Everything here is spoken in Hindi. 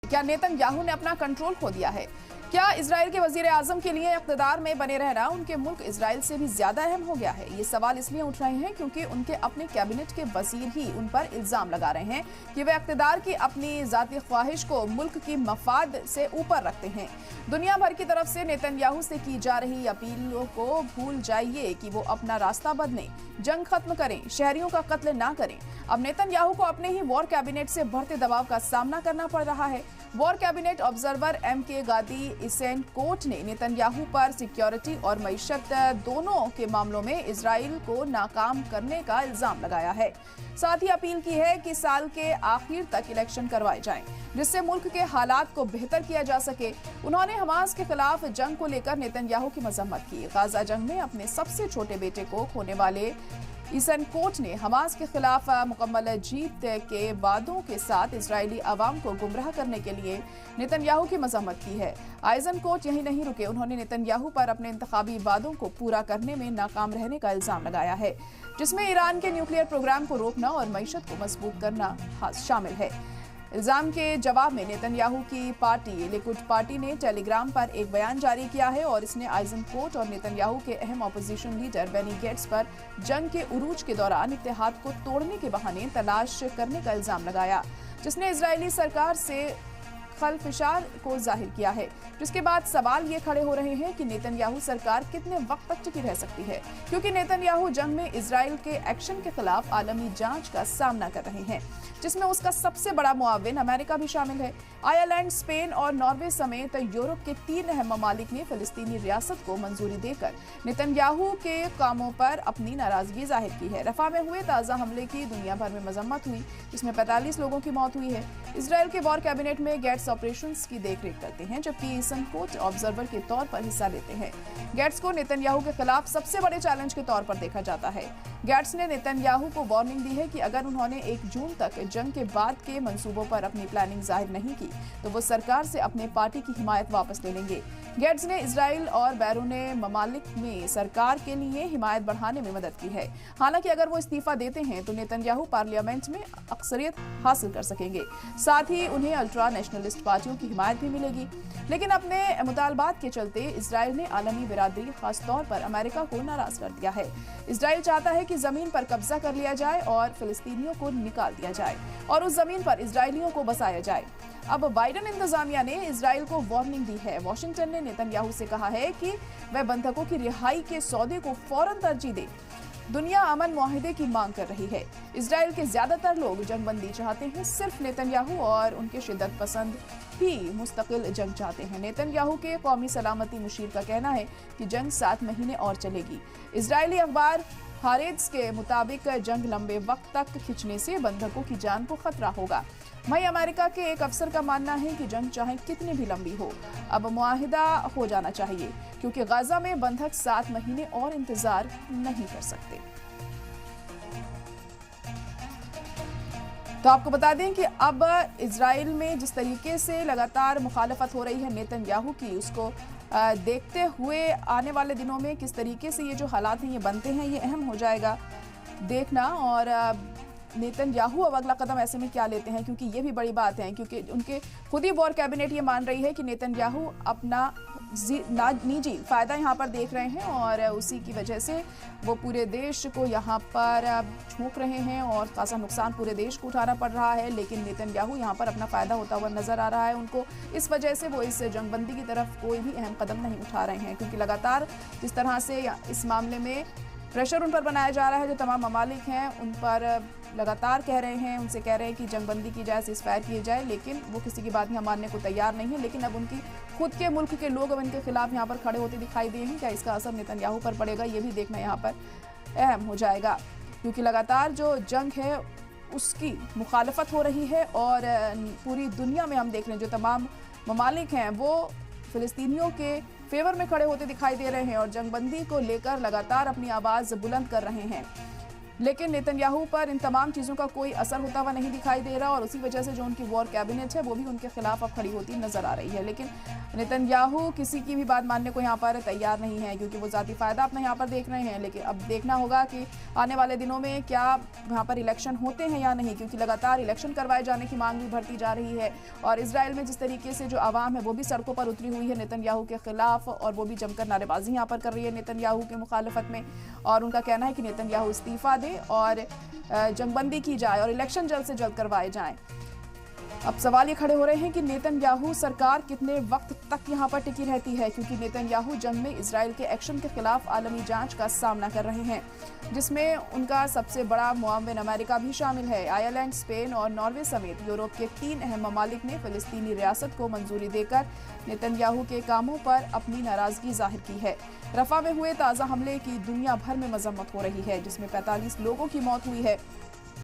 क्या नेतन्याहू ने अपना कंट्रोल खो दिया है? क्या इजराइल के वजीर आजम के लिए इक़्तिदार में बने रहना उनके मुल्क इजराइल से भी ज्यादा अहम हो गया है? ये सवाल इसलिए उठ रहे हैं क्योंकि उनके अपने कैबिनेट के वजीर ही उन पर इल्जाम लगा रहे हैं कि वे इक़्तिदार की अपनी जाती ख्वाहिश को मुल्क की मफाद से ऊपर रखते हैं। दुनिया भर की तरफ से नेतन्याहू से की जा रही अपीलों को भूल जाइए कि वो अपना रास्ता बदलें, जंग खत्म करें, शहरियों का कत्ल ना करें। अब नेतन्याहू को अपने ही वॉर कैबिनेट से बढ़ते दबाव का सामना करना पड़ रहा है। War cabinet observer MK. गादी इसेन कोर्ट ने नेतन्याहू पर सिक्योरिटी और मईशत दोनों के मामलों में इजराइल को नाकाम करने का इल्जाम लगाया है। साथ ही अपील की है कि साल के आखिर तक इलेक्शन करवाए जाएं, जिससे मुल्क के हालात को बेहतर किया जा सके। उन्होंने हमास के खिलाफ जंग को लेकर नेतन्याहू की मजम्मत की। गाजा जंग में अपने सबसे छोटे बेटे को खोने वाले इसन कोर्ट ने हमास के खिलाफ मुकम्मल जीत के वादों के साथ इजरायली अवाम को गुमराह करने के लिए नेतन्याहू की मजम्मत की है। आइजन कोर्ट यही नहीं रुके, उन्होंने नेतन्याहू पर अपने इंतखाबी वादों को पूरा करने में नाकाम रहने का इल्जाम लगाया है, जिसमें ईरान के न्यूक्लियर प्रोग्राम को रोकना और मईशत को मजबूत करना शामिल है। इल्जाम के जवाब में नेतन्याहू की पार्टी लिकुड पार्टी ने टेलीग्राम पर एक बयान जारी किया है और इसने आइजन कोर्ट और नेतन्याहू के अहम अपोजिशन लीडर बेनी गेट्स पर जंग के उरूज के दौरान इत्तेहाद को तोड़ने के बहाने तलाश करने का इल्जाम लगाया, जिसने इजरायली सरकार से खलफिशार को जाहिर किया है। जिसके बाद सवाल ये खड़े हो रहे हैं कि नेतन्याहू सरकार कितने वक्त तक टिकी रह सकती है, क्योंकि नेतन्याहू जंग में इजराइल के एक्शन के खिलाफ आलमी जांच का सामना कर रहे हैं, जिसमें उसका सबसे बड़ा मुआविन अमेरिका भी शामिल है। आयरलैंड, स्पेन और नॉर्वे समेत यूरोप के 3 अहम ममालिक ने फिलिस्तीनी रियासत को मंजूरी देकर नेतन्याहू के कामों पर अपनी नाराजगी जाहिर की है। रफा में हुए ताज़ा हमले की दुनिया भर में मजम्मत हुई, जिसमें 45 लोगों की मौत हुई है। इजराइल के वॉर कैबिनेट में गेट्स ऑपरेशंस की देखरेख करते हैं, जबकि इसन कोर्ट ऑब्जर्वर के तौर पर हिस्सा लेते हैं। गेट्स को नेतन्याहू के खिलाफ सबसे बड़े चैलेंज के तौर पर देखा जाता है। गेट्स ने नेतन्याहू को वार्निंग दी है कि अगर उन्होंने 1 जून तक जंग के बाद के मंसूबों पर अपनी प्लानिंग जाहिर नहीं की तो वो सरकार से अपने पार्टी की हिमायत वापस ले लेंगे। गेट्स ने इजराइल और बैरून ममालिक में सरकार के लिए हिमायत बढ़ाने में मदद की है। हालांकि अगर वो इस्तीफा देते हैं तो नेतन्याहू पार्लियामेंट में अक्सरियत हासिल कर सकेंगे, साथ ही उन्हें अल्ट्रा नेशनलिस्ट पार्टियों की हिमायत भी मिलेगी। लेकिन अपने मुतालबात के चलते इजराइल ने आलमी बिरादरी, खासतौर पर अमेरिका को नाराज कर दिया है। इजराइल चाहता है कि जमीन पर कब्जा कर लिया जाए और फिलिस्तीनियों को निकाल दिया जाए और उस जमीन पर इजरायलियों को बसाया जाए। अब बाइडेन इंतजामिया ने इजराइल को वार्निंग दी है। वाशिंगटन ने नेतन्याहू से कहा है कि वह बंधकों की रिहाई के सौदे को फौरन तरजीह दे। दुनिया अमन मुआहिदे की मांग कर रही है। इजराइल के ज्यादातर लोग जंगबंदी चाहते हैं, सिर्फ नेतन्याहू और उनके शिद्दत पसंद ही मुस्तकिल जंग चाहते हैं। नेतन्याहू के कौमी सलामती मुशीर का कहना है कि जंग 7 महीने और चलेगी। इजरायली अखबार हारेट्स के मुताबिक जंग लंबे वक्त तक खिंचने से बंधकों की जान को खतरा होगा। वहीं अमेरिका के एक अफसर का मानना है कि जंग चाहे कितनी भी लंबी हो, अब मुआहिदा हो जाना चाहिए, क्योंकि गाजा में बंधक 7 महीने और इंतजार नहीं कर सकते। तो आपको बता दें कि अब इजराइल में जिस तरीके से लगातार मुखालफत हो रही है नेतन्याहू की, उसको देखते हुए आने वाले दिनों में किस तरीके से ये जो हालात हैं ये बनते हैं, ये अहम हो जाएगा देखना। और नेतन्याहू अब अगला कदम ऐसे में क्या लेते हैं, क्योंकि ये भी बड़ी बात है, क्योंकि उनके खुद ही वॉर कैबिनेट ये मान रही है कि नेतन्याहू अपना निजी फायदा यहाँ पर देख रहे हैं और उसी की वजह से वो पूरे देश को यहाँ पर झोंक रहे हैं और खासा नुकसान पूरे देश को उठाना पड़ रहा है। लेकिन नेतन्याहू यहाँ पर अपना फायदा होता हुआ नजर आ रहा है उनको, इस वजह से वो इस जंगबंदी की तरफ कोई भी अहम कदम नहीं उठा रहे हैं, क्योंकि लगातार जिस तरह से इस मामले में प्रेशर उन पर बनाया जा रहा है, जो तमाम ममालिक हैं उन पर लगातार कह रहे हैं, उनसे कह रहे हैं कि जंगबंदी की जाए, सीज़फायर किए जाए, लेकिन वो किसी की बात यहाँ मानने को तैयार नहीं है। लेकिन अब उनकी खुद के मुल्क के लोग अब इनके खिलाफ यहाँ पर खड़े होते दिखाई दिए हैं। क्या इसका असर नेतन्याहू पर पड़ेगा, ये भी देखना यहाँ पर अहम हो जाएगा, क्योंकि लगातार जो जंग है उसकी मुखालफत हो रही है और पूरी दुनिया में हम देख रहे हैं जो तमाम ममालिक हैं वो फिलिस्तीनियों के फेवर में खड़े होते दिखाई दे रहे हैं और जंगबंदी को लेकर लगातार अपनी आवाज़ बुलंद कर रहे हैं। लेकिन नेतन्याहू पर इन तमाम चीज़ों का कोई असर होता हुआ नहीं दिखाई दे रहा और उसी वजह से जो उनकी वॉर कैबिनेट है वो भी उनके खिलाफ अब खड़ी होती नजर आ रही है। लेकिन नेतन्याहू किसी की भी बात मानने को यहाँ पर तैयार नहीं है क्योंकि वो ज़ाती फ़ायदा अपना यहाँ पर देख रहे हैं। लेकिन अब देखना होगा कि आने वाले दिनों में क्या यहाँ पर इलेक्शन होते हैं या नहीं, क्योंकि लगातार इलेक्शन करवाए जाने की मांग भी बढ़ती जा रही है। और इसराइल में जिस तरीके से जो आवाम है वो भी सड़कों पर उतरी हुई है नेतन्याहू के खिलाफ और वो भी जमकर नारेबाजी यहाँ पर कर रही है नेतन्याहू की मुखालफत में। और उनका कहना है कि नेतन्याहू इस्तीफा दे और जंगबंदी की जाए और इलेक्शन जल्द से जल्द करवाए जाएं। अब सवाल ये खड़े हो रहे हैं कि नेतन्याहू सरकार कितने वक्त तक यहाँ पर टिकी रहती है, क्योंकि नेतन्याहू जंग में इसराइल के एक्शन के खिलाफ आलमी जांच का सामना कर रहे हैं, जिसमें उनका सबसे बड़ा मुआविन अमेरिका भी शामिल है। आयरलैंड, स्पेन और नॉर्वे समेत यूरोप के 3 अहम ममालिक ने फिलिस्तीनी रियासत को मंजूरी देकर नेतन्याहू के कामों पर अपनी नाराजगी जाहिर की है। रफा में हुए ताज़ा हमले की दुनिया भर में मजम्मत हो रही है, जिसमें 45 लोगों की मौत हुई है।